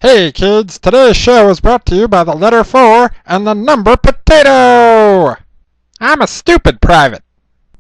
Hey kids, today's show is brought to you by the letter 4 and the number potato! I'm a stupid private.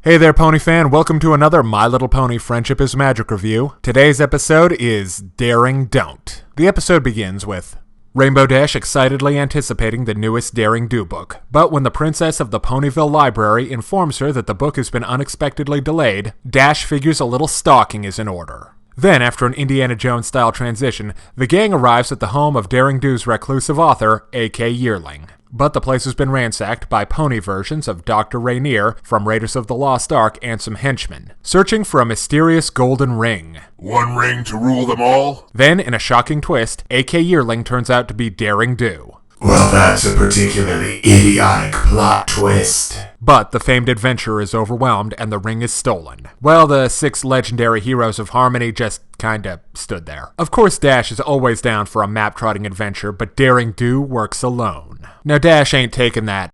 Hey there, Pony fan. Welcome to another My Little Pony Friendship is Magic review. Today's episode is Daring Don't. The episode begins with Rainbow Dash excitedly anticipating the newest Daring Do book, but when the princess of the Ponyville Library informs her that the book has been unexpectedly delayed, Dash figures a little stalking is in order. Then, after an Indiana Jones-style transition, the gang arrives at the home of Daring Do's reclusive author, A.K. Yearling. But the place has been ransacked by pony versions of Dr. Rainier from Raiders of the Lost Ark and some henchmen, searching for a mysterious golden ring. One ring to rule them all? Then, in a shocking twist, A.K. Yearling turns out to be Daring Do. Well, that's a particularly idiotic plot twist. But the famed adventurer is overwhelmed and the ring is stolen. Well, the 6 legendary heroes of Harmony just kinda stood there. Of course, Dash is always down for a map-trotting adventure, but Daring Do works alone. Now, Dash ain't taking that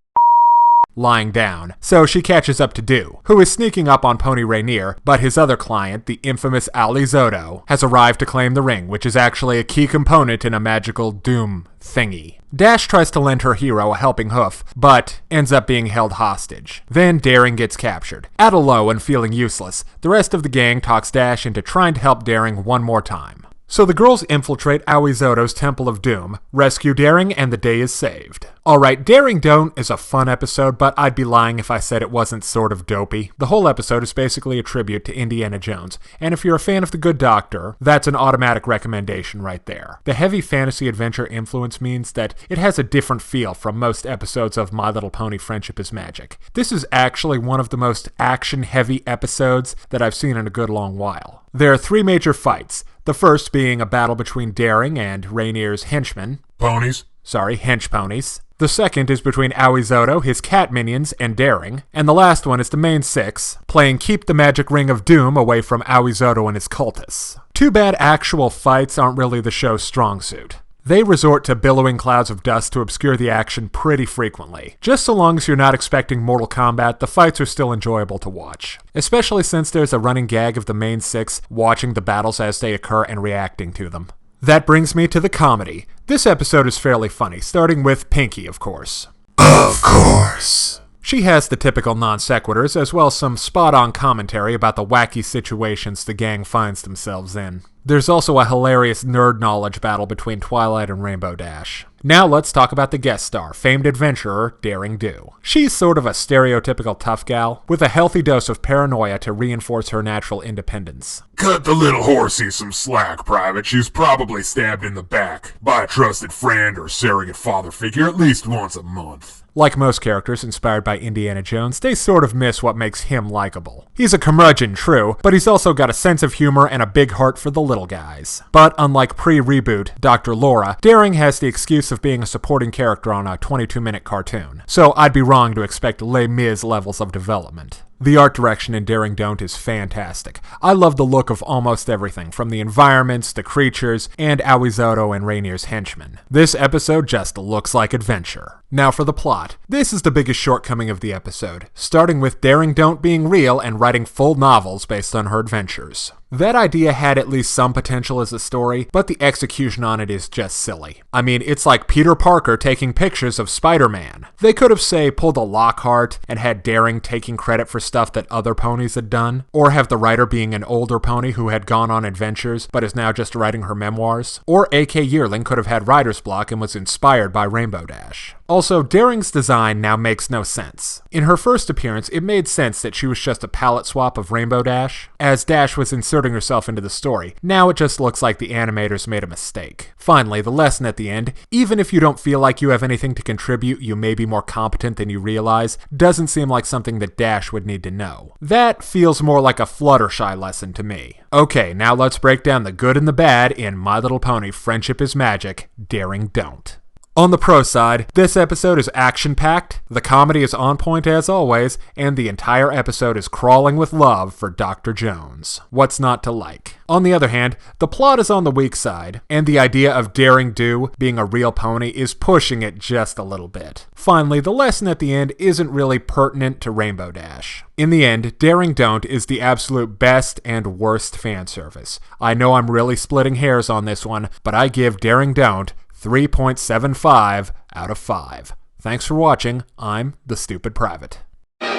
lying down, so she catches up to Do, who is sneaking up on Pony Rainier, but his other client, the infamous Alizotto, has arrived to claim the ring, which is actually a key component in a magical doom thingy. Dash tries to lend her hero a helping hoof, but ends up being held hostage. Then Daring gets captured. At a low and feeling useless, the rest of the gang talks Dash into trying to help Daring one more time. So the girls infiltrate Alizotto's Temple of Doom, rescue Daring, and the day is saved. Alright, Daring Don't is a fun episode, but I'd be lying if I said it wasn't sort of dopey. The whole episode is basically a tribute to Indiana Jones, and if you're a fan of The Good Doctor, that's an automatic recommendation right there. The heavy fantasy adventure influence means that it has a different feel from most episodes of My Little Pony Friendship is Magic. This is actually one of the most action-heavy episodes that I've seen in a good long while. There are 3 major fights, the first being a battle between Daring and Rainier's henchmen. Hench ponies. The second is between Alizotto, his cat minions, and Daring. And the last one is the main 6, playing Keep the Magic Ring of Doom away from Alizotto and his cultists. Too bad actual fights aren't really the show's strong suit. They resort to billowing clouds of dust to obscure the action pretty frequently. Just so long as you're not expecting Mortal Kombat, the fights are still enjoyable to watch. Especially since there's a running gag of the main 6 watching the battles as they occur and reacting to them. That brings me to the comedy. This episode is fairly funny, starting with Pinky, of course. Of course. She has the typical non-sequiturs, as well as some spot-on commentary about the wacky situations the gang finds themselves in. There's also a hilarious nerd knowledge battle between Twilight and Rainbow Dash. Now let's talk about the guest star, famed adventurer Daring Do. She's sort of a stereotypical tough gal, with a healthy dose of paranoia to reinforce her natural independence. Cut the little horsey some slack, Private. She's probably stabbed in the back by a trusted friend or surrogate father figure at least once a month. Like most characters inspired by Indiana Jones, they sort of miss what makes him likable. He's a curmudgeon, true, but he's also got a sense of humor and a big heart for the little guys. But unlike pre-reboot Dr. Laura, Daring has the excuse of being a supporting character on a 22-minute cartoon, so I'd be wrong to expect Les Mis levels of development. The art direction in Daring Don't is fantastic. I love the look of almost everything, from the environments, the creatures, and Alizotto and Rainier's henchmen. This episode just looks like adventure. Now for the plot. This is the biggest shortcoming of the episode, starting with Daring Don't being real and writing full novels based on her adventures. That idea had at least some potential as a story, but the execution on it is just silly. I mean, it's like Peter Parker taking pictures of Spider-Man. They could have, say, pulled a Lockhart and had Daring taking credit for stuff that other ponies had done, or have the writer being an older pony who had gone on adventures but is now just writing her memoirs. Or A.K. Yearling could have had writer's block and was inspired by Rainbow Dash. Also, Daring's design now makes no sense. In her first appearance, it made sense that she was just a palette swap of Rainbow Dash, as Dash was inserting herself into the story. Now it just looks like the animators made a mistake. Finally, the lesson at the end, even if you don't feel like you have anything to contribute, you may be more competent than you realize, doesn't seem like something that Dash would need to know. That feels more like a Fluttershy lesson to me. Okay, now let's break down the good and the bad in My Little Pony Friendship is Magic, Daring Don't. On the pro side, this episode is action-packed, the comedy is on point as always, and the entire episode is crawling with love for Dr. Jones. What's not to like? On the other hand, the plot is on the weak side, and the idea of Daring Do being a real pony is pushing it just a little bit. Finally, the lesson at the end isn't really pertinent to Rainbow Dash. In the end, Daring Don't is the absolute best and worst fan service. I know I'm really splitting hairs on this one, but I give Daring Don't 3.75 out of 5. Thanks for watching. I'm the Stupid Private. That's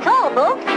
all, folks.